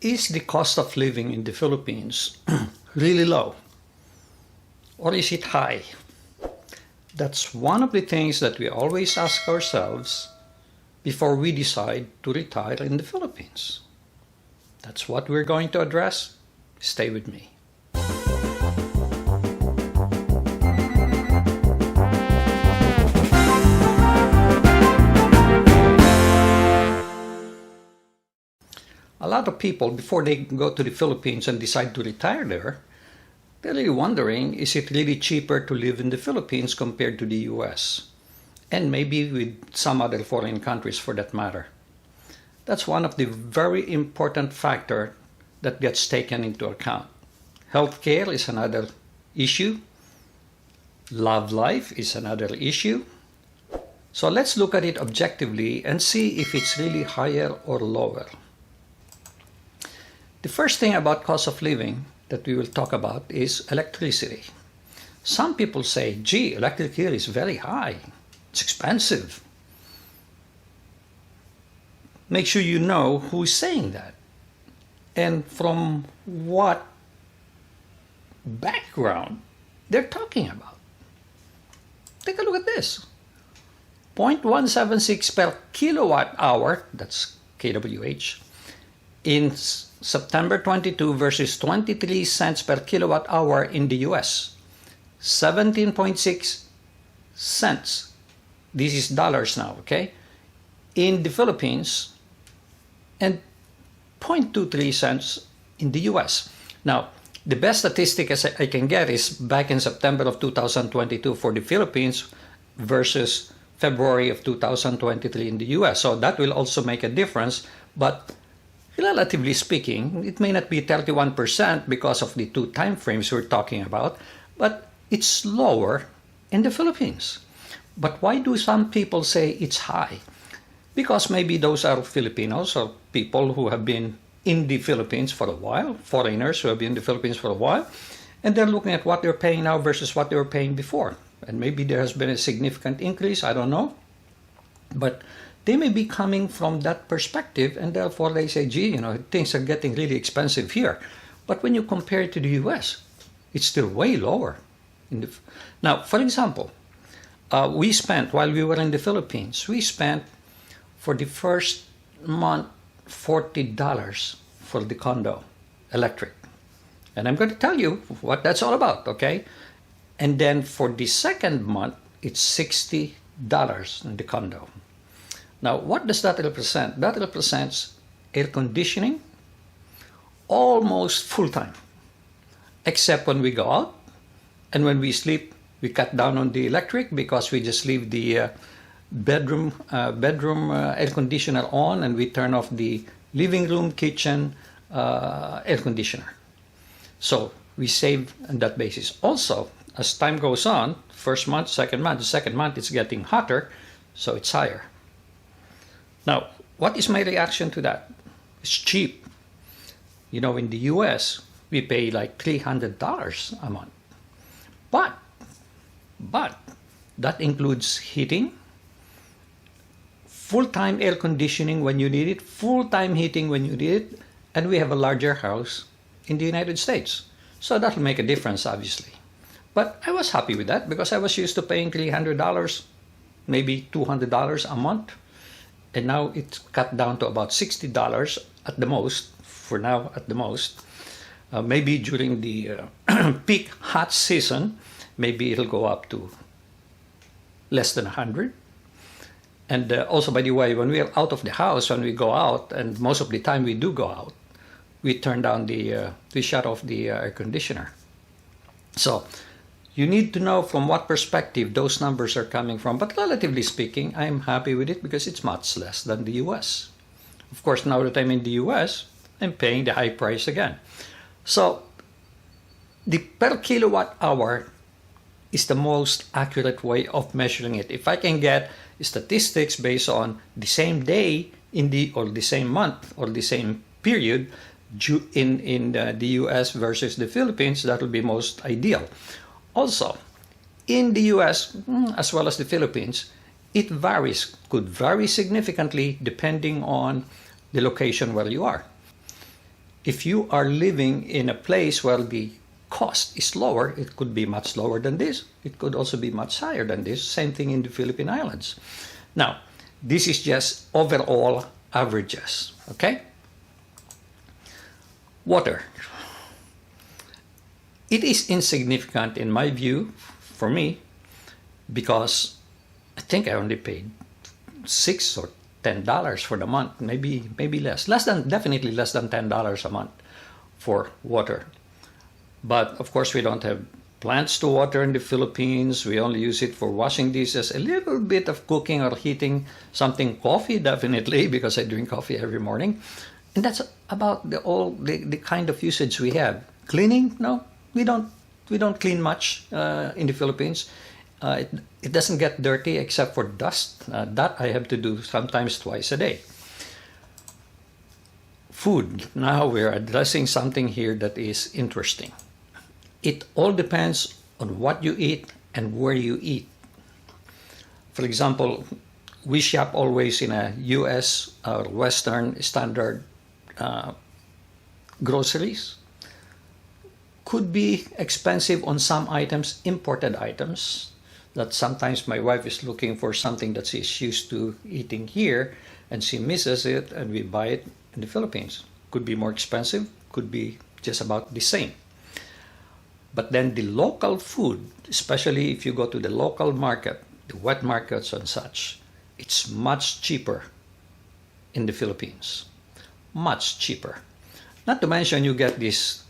Is the cost of living in the Philippines really low? Or is it high? That's one of the things that we always ask ourselves before we decide to retire in the Philippines. That's what we're going to address. Stay with me. A lot of people, before they go to the Philippines and decide to retire there, they're really wondering, is it really cheaper to live in the Philippines compared to the US? And maybe with some other foreign countries for that matter. That's one of the very important factors that gets taken into account. Healthcare is another issue. Love life is another issue. So let's look at it objectively and see if it's really higher or lower. The first thing about cost of living that we will talk about is electricity. Some people say, gee, electric here is very high. It's expensive. Make sure you know who is saying that and from what background they're talking about. Take a look at this. 0.176 per kilowatt hour, that's kWh, in September 22 versus 23 cents per kilowatt hour in the US. 17.6 cents. This is dollars now, okay? In the Philippines, and 0.23 cents in the US. Now, the best statistic I can get is back in September of 2022 for the Philippines versus February of 2023 in the US. So that will also make a difference, but relatively speaking, it may not be 31% because of the two time frames we're talking about, but it's lower in the Philippines. But why do some people say it's high? Because maybe those are Filipinos or people who have been in the Philippines for a while, foreigners who have been in the Philippines for a while, and they're looking at what they're paying now versus what they were paying before. And maybe there has been a significant increase, I don't know. But they may be coming from that perspective, and therefore they say, gee, things are getting really expensive here. But when you compare it to the US, it's still way lower. Now, for example, we spent, while we were in the Philippines, we spent for the first month $40 for the condo, electric. And I'm going to tell you what that's all about, okay? And then for the second month, it's $60 in the condo. Now, what does that represent? That represents air conditioning almost full-time, except when we go out and when we sleep, we cut down on the electric because we just leave the bedroom air conditioner on and we turn off the living room, kitchen air conditioner. So we save on that basis. Also, as time goes on, first month, second month, the second month it's getting hotter, so it's higher. Now, what is my reaction to that? It's cheap. In the US, we pay like $300 a month. But that includes heating, full-time air conditioning when you need it, full-time heating when you need it, and we have a larger house in the United States. So that will make a difference, obviously. But I was happy with that because I was used to paying $300, maybe $200 a month. And now it's cut down to about $60 at the most, for now at the most. Maybe during the peak hot season, maybe it'll go up to less than 100. And also, by the way, when we are out of the house, when we go out, and most of the time we do go out, we turn down we shut off the air conditioner. So you need to know from what perspective those numbers are coming from. But relatively speaking, I'm happy with it because it's much less than the US. Of course, now that I'm in the US, I'm paying the high price again. So the per kilowatt hour is the most accurate way of measuring it. If I can get statistics based on the same day or the same month or the same period in the US versus the Philippines, that will be most ideal. Also, in the US as well as the Philippines, it could vary significantly depending on the location where you are. If you are living in a place where the cost is lower, it could be much lower than this. It could also be much higher than this. Same thing in the Philippine Islands. Now, this is just overall averages, okay? Water. It is insignificant in my view, for me, because I think I only paid $6 or $10 for the month, maybe less. Definitely less than $10 a month for water. But of course, we don't have plants to water in the Philippines. We only use it for washing dishes, a little bit of cooking or heating something. Coffee, definitely, because I drink coffee every morning. And that's about the kind of usage we have. Cleaning, no, we don't clean much in the Philippines. It doesn't get dirty except for dust. That I have to do sometimes twice a day. Food. Now we're addressing something here that is interesting. It all depends on what you eat and where you eat. For example, we shop always in a US or Western standard groceries. Could be expensive on some items, imported items, that sometimes my wife is looking for something that she's used to eating here and she misses it and we buy it in the Philippines. Could be more expensive, could be just about the same. But then the local food, especially if you go to the local market, the wet markets and such, it's much cheaper in the Philippines. Much cheaper. Not to mention you get this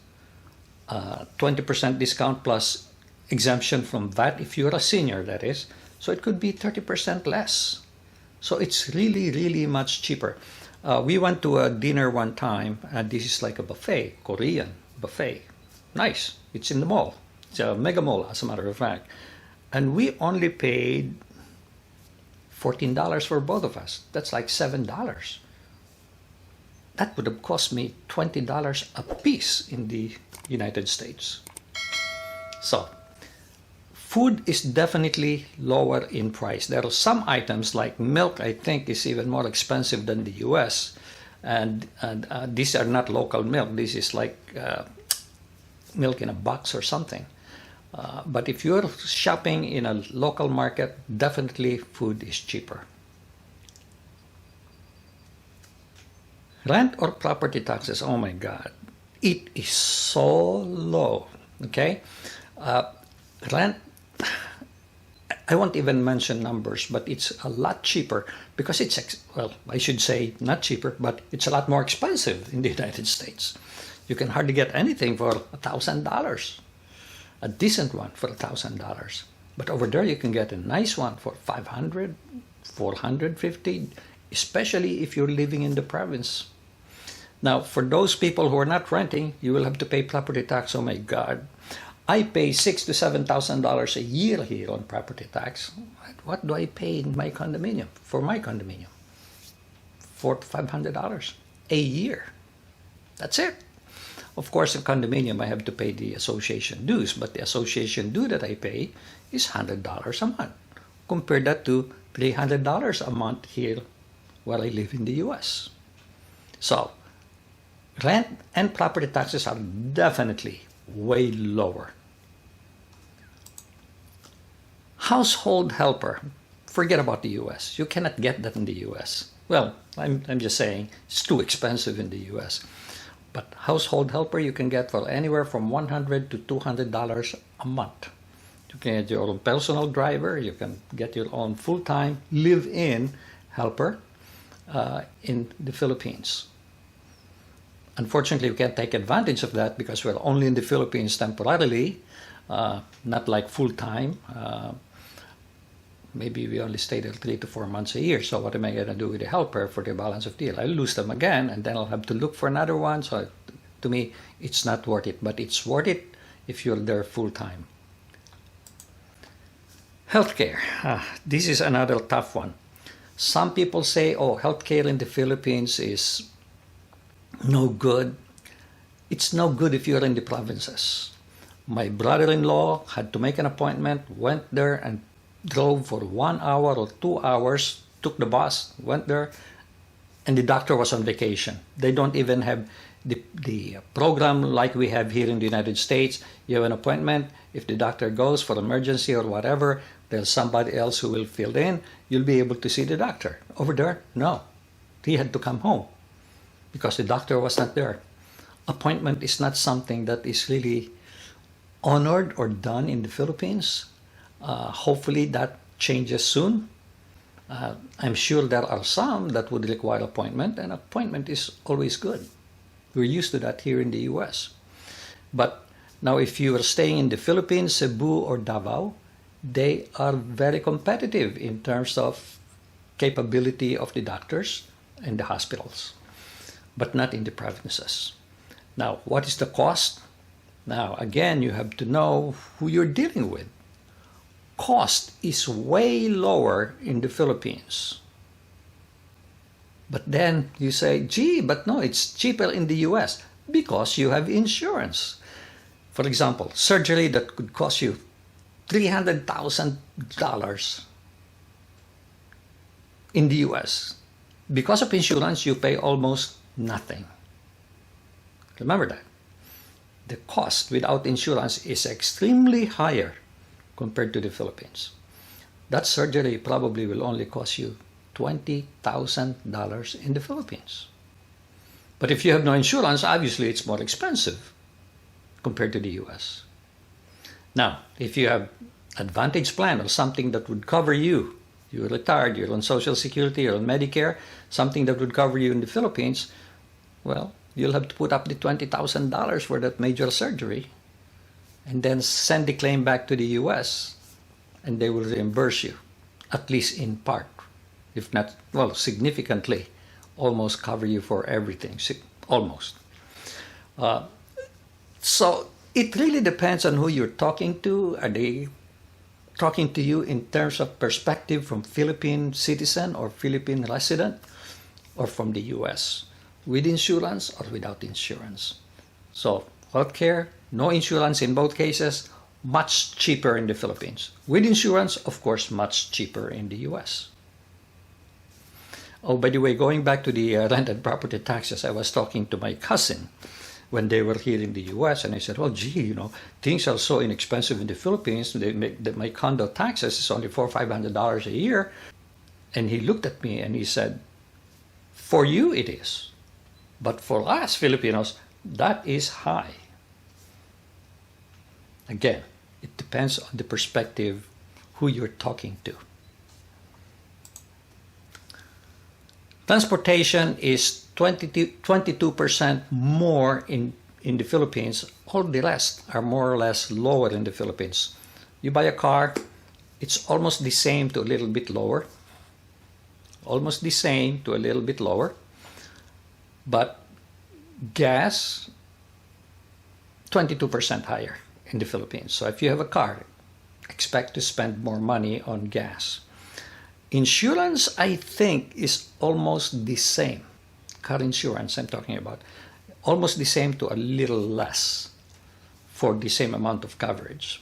20% discount plus exemption from VAT if you're a senior, that is. So it could be 30% less. So it's really, really much cheaper. We went to a dinner one time, and this is like a buffet, Korean buffet. Nice. It's in the mall. It's a mega mall, as a matter of fact. And we only paid $14 for both of us. That's like $7. That would have cost me $20 a piece in the United States. So, food is definitely lower in price. There are some items like milk, I think, is even more expensive than the US. And these are not local milk. This is like milk in a box or something. But if you're shopping in a local market, definitely food is cheaper. Rent or property taxes, oh my God, it is so low, okay? Rent, I won't even mention numbers, but it's a lot cheaper because it's, well, I should say not cheaper, but it's a lot more expensive in the United States. You can hardly get anything for $1,000, a decent one for $1,000. But over there you can get a nice one for $500, $450, especially if you're living in the province. Now, for those people who are not renting, you will have to pay property tax. Oh my God. I pay $6,000 to $7,000 a year here on property tax. What do I pay in my condominium, for my condominium? $400 to $500 a year. That's it. Of course, in condominium, I have to pay the association dues, but the association due that I pay is $100 a month. Compare that to $300 a month here where I live in the US. So, rent and property taxes are definitely way lower. Household helper. Forget about the US. You cannot get that in the US. Well, I'm just saying it's too expensive in the US. But household helper you can get for anywhere from $100 to $200 a month. You can get your own personal driver. You can get your own full-time live-in helper in the Philippines. Unfortunately, we can't take advantage of that because we're only in the Philippines temporarily, not like full-time. Maybe we only stay there 3 to 4 months a year. So what am I going to do with the helper for the balance of the year? I'll lose them again, and then I'll have to look for another one. So to me, it's not worth it. But it's worth it if you're there full-time. Healthcare. This is another tough one. Some people say, oh, healthcare in the Philippines is no good. It's no good if you're in the provinces. My brother-in-law had to make an appointment, went there and drove for 1 hour or 2 hours, took the bus, went there, and the doctor was on vacation. They don't even have the program like we have here in the United States, you have an appointment. If the doctor goes for emergency or whatever, there's somebody else who will fill in. You'll be able to see the doctor. Over there, no. He had to come home because the doctor was not there. Appointment is not something that is really honored or done in the Philippines. Hopefully that changes soon. I'm sure there are some that would require appointment, and appointment is always good. We're used to that here in the US. But now if you are staying in the Philippines, Cebu or Davao, they are very competitive in terms of capability of the doctors and the hospitals, but not in the provinces. Now, what is the cost? Now, again, you have to know who you're dealing with. Cost is way lower in the Philippines. But then you say, gee, but no, it's cheaper in the US because you have insurance. For example, surgery that could cost you $300,000 in the US. Because of insurance, you pay almost nothing. Remember that. The cost without insurance is extremely higher compared to the Philippines. That surgery probably will only cost you $20,000 in the Philippines. But if you have no insurance, obviously it's more expensive compared to the US. Now, if you have Advantage plan or something that would cover you, you're retired, you're on Social Security, you're on Medicare, something that would cover you in the Philippines, well, you'll have to put up the $20,000 for that major surgery and then send the claim back to the US and they will reimburse you, at least in part, if not, well, significantly, almost cover you for everything, almost. So it really depends on who you're talking to. Are they talking to you in terms of perspective from Philippine citizen or Philippine resident or from the US? With insurance or without insurance? So healthcare, no insurance in both cases, much cheaper in the Philippines. With insurance, of course, much cheaper in the US. Oh, by the way, going back to the rented property taxes, I was talking to my cousin when they were here in the US, and I said, well, gee, things are so inexpensive in the Philippines. My condo taxes is only $400 or $500 a year. And he looked at me and he said, for you it is, but for us Filipinos, that is high. Again, it depends on the perspective who you're talking to. Transportation is 22% more in the Philippines. All the rest are more or less lower in the Philippines. You buy a car, it's almost the same to a little bit lower. Almost the same to a little bit lower. But gas, 22% higher in the Philippines. So if you have a car, expect to spend more money on gas. Insurance, I think, is almost the same. Car insurance I'm talking about. Almost the same to a little less for the same amount of coverage.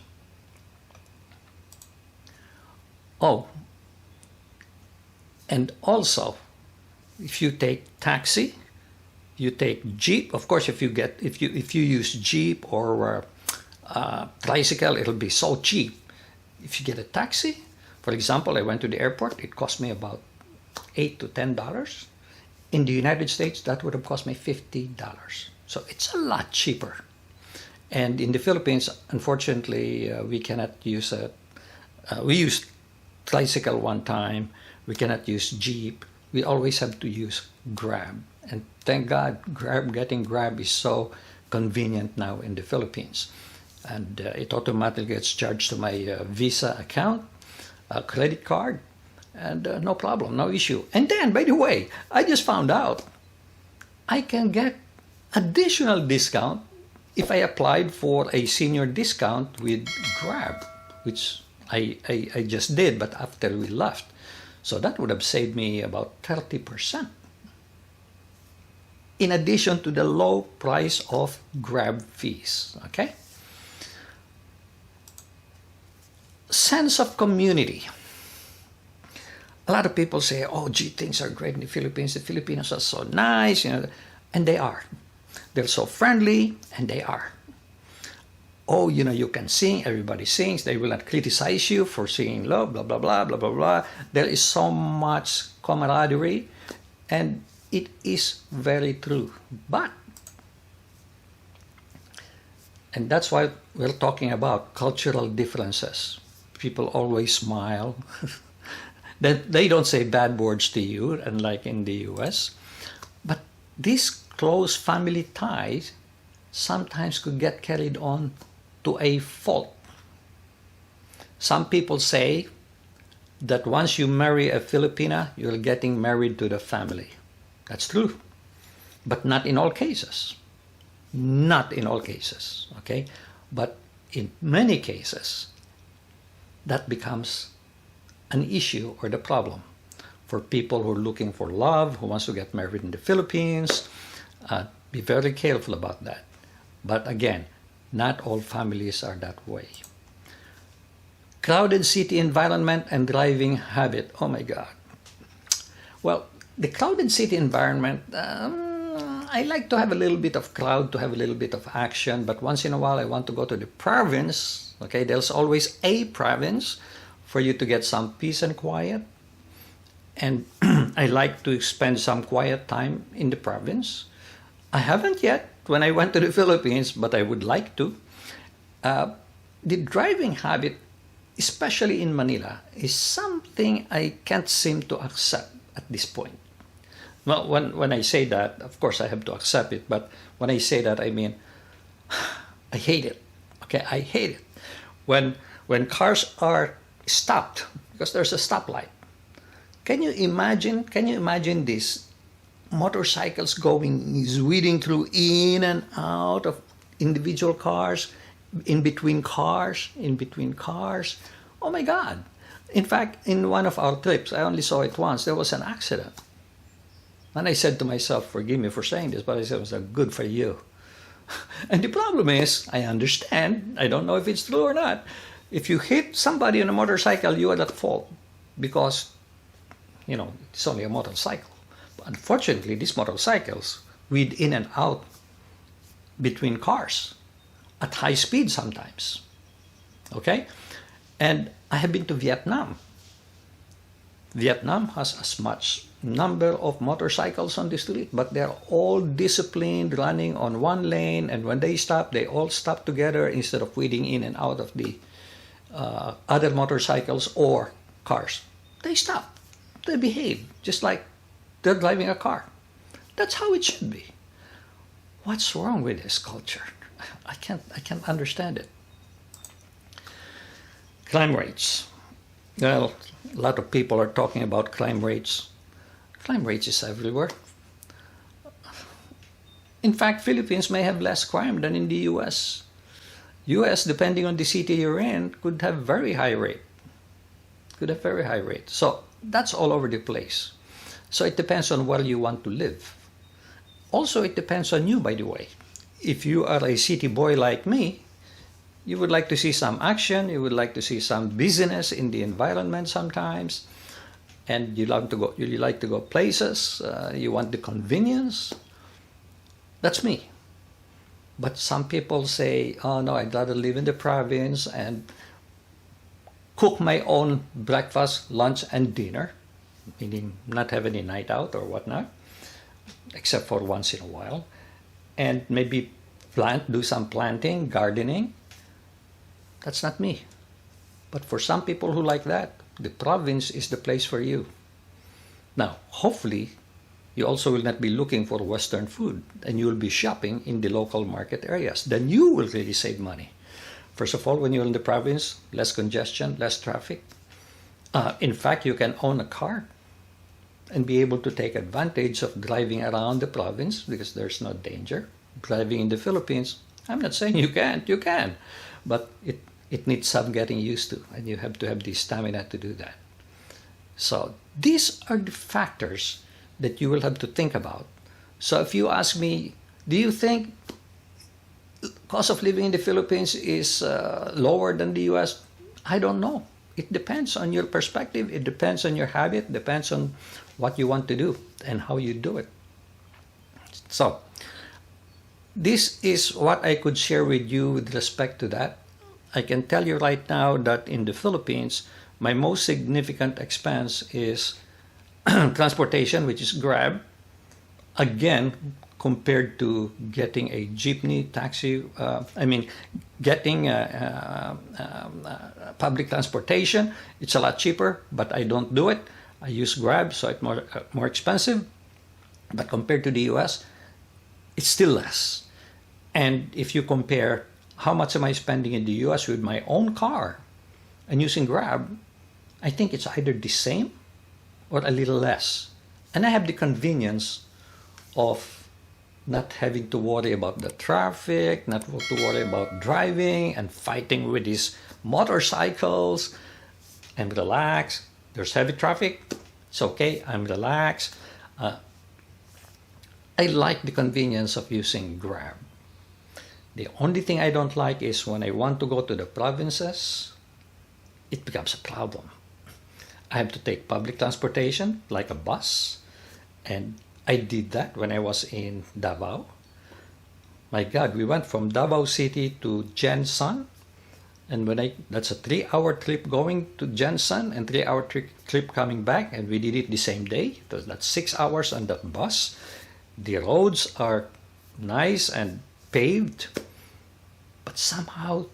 Oh, and also, if you take taxi, you take Jeep. Of course, if you use Jeep or tricycle, it'll be so cheap. If you get a taxi, for example, I went to the airport. It cost me about $8 to $10. In the United States, that would have cost me $50. So it's a lot cheaper. And in the Philippines, unfortunately, we cannot use we used tricycle one time. We cannot use Jeep. We always have to use Grab. And thank God, getting Grab is so convenient now in the Philippines. And it automatically gets charged to my Visa account, credit card, and no problem, no issue. And then, by the way, I just found out I can get additional discount if I applied for a senior discount with Grab, which I just did, but after we left. So that would have saved me about 30%. In addition to the low price of Grab fees, okay? Sense of community. A lot of people say, oh, gee, things are great in the Philippines. The Filipinos are so nice, and they are. They're so friendly, and they are. Oh, you can sing, everybody sings, they will not criticize you for singing love, blah, blah, blah, blah, blah, blah. There is so much camaraderie, and it is very true. And that's why we're talking about cultural differences. People always smile. They don't say bad words to you, unlike in the US. But these close family ties sometimes could get carried on to a fault. Some people say that once you marry a Filipina, you're getting married to the family. That's true, but not in all cases. Not in all cases, okay? But in many cases, that becomes an issue or the problem for people who are looking for love, who wants to get married in the Philippines. Be very careful about that. But again, not all families are that way. Crowded city environment and driving habit. Oh my God. Well, the crowded city environment, I like to have a little bit of crowd, to have a little bit of action, but once in a while I want to go to the province. Okay, there's always a province for you to get some peace and quiet. And I like to spend some quiet time in the province. I haven't yet when I went to the Philippines, but I would like to. The driving habit, especially in Manila, is something I can't seem to accept at this point. Well, when I say that, of course I have to accept it, but when I say that, I mean, I hate it. Okay, I hate it. When cars are stopped, because there's a stoplight. Can you imagine this? Motorcycles going, weeding through in and out of individual cars, in between cars. Oh my God. In fact, in one of our trips, I only saw it once, there was an accident. And I said to myself, forgive me for saying this, but I said, it was good for you. And the problem is, I understand, I don't know if it's true or not. If you hit somebody on a motorcycle, you are at fault because, it's only a motorcycle. Unfortunately, these motorcycles weed in and out between cars at high speed sometimes. Okay? And I have been to Vietnam. Vietnam has as much number of motorcycles on the street, but they're all disciplined, running on one lane, and when they stop, they all stop together instead of weeding in and out of the other motorcycles or cars. They stop. They behave just like they're driving a car. That's how it should be. What's wrong with this culture? I can't understand it. Crime rates. Well, a lot of people are talking about crime rates. Crime rates is everywhere. In fact, Philippines may have less crime than in the US. US, depending on the city you're in, could have very high rate. So that's all over the place. So it depends on where you want to live. Also, it depends on you, by the way. If you are a city boy like me, you would like to see some action, you would like to see some business in the environment sometimes, and you like to go places, you want the convenience. That's me. But some people say, oh no, I'd rather live in the province and cook my own breakfast, lunch, and dinner, meaning not have any night out or whatnot, except for once in a while, and maybe do some planting, gardening. That's not me. But for some people who like that, the province is the place for you. Now, hopefully, you also will not be looking for Western food, and you will be shopping in the local market areas. Then you will really save money. First of all, when you're in the province, less congestion, less traffic. In fact, you can own a car and be able to take advantage of driving around the province because there's no danger. Driving in the Philippines, I'm not saying you can't, you can, but it needs some getting used to, and you have to have the stamina to do that. So these are the factors that you will have to think about. So if you ask me, do you think cost of living in the Philippines is lower than the US? I don't know. It depends on your perspective. It depends on your habit. It depends on what you want to do and how you do it. So this is what I could share with you with respect to that. I can tell you right now that in the Philippines, my most significant expense is transportation, which is Grab. Again, compared to getting a jeepney, taxi, getting public transportation, it's a lot cheaper, but I don't do it. I use Grab, so it's more expensive. But compared to the US, it's still less. And if you compare how much am I spending in the US with my own car and using Grab, I think it's either the same or a little less. And I have the convenience of not having to worry about the traffic, not to worry about driving and fighting with these motorcycles, and relax. There's heavy traffic, it's okay, I'm relaxed. I like the convenience of using Grab. The only thing I don't like is when I want to go to the provinces, it becomes a problem. I have to take public transportation, like a bus, and I did that when I was in Davao. My God, we went from Davao City to Jensan, and that's a 3-hour trip going to Jensan and 3-hour trip coming back, and we did it the same day. That's 6 hours on that bus. The roads are nice and paved, but somehow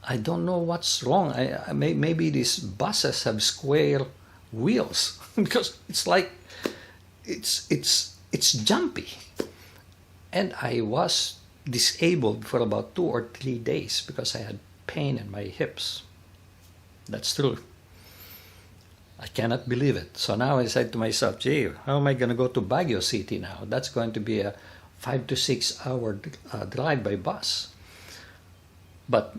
I don't know what's wrong. Maybe these buses have square wheels because it's like it's jumpy. And I was disabled for about 2 or 3 days because I had pain in my hips. That's true. I cannot believe it. So now I said to myself, gee, how am I going to go to Baguio City now? That's going to be a 5 to 6 hour drive by bus. But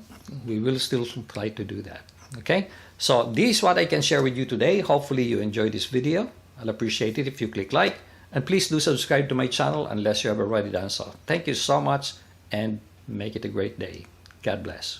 we will still try to do that. Okay? So this is what I can share with you today. Hopefully you enjoyed this video. I'll appreciate it if you click like. And please do subscribe to my channel unless you have already done so. Thank you so much and make it a great day. God bless.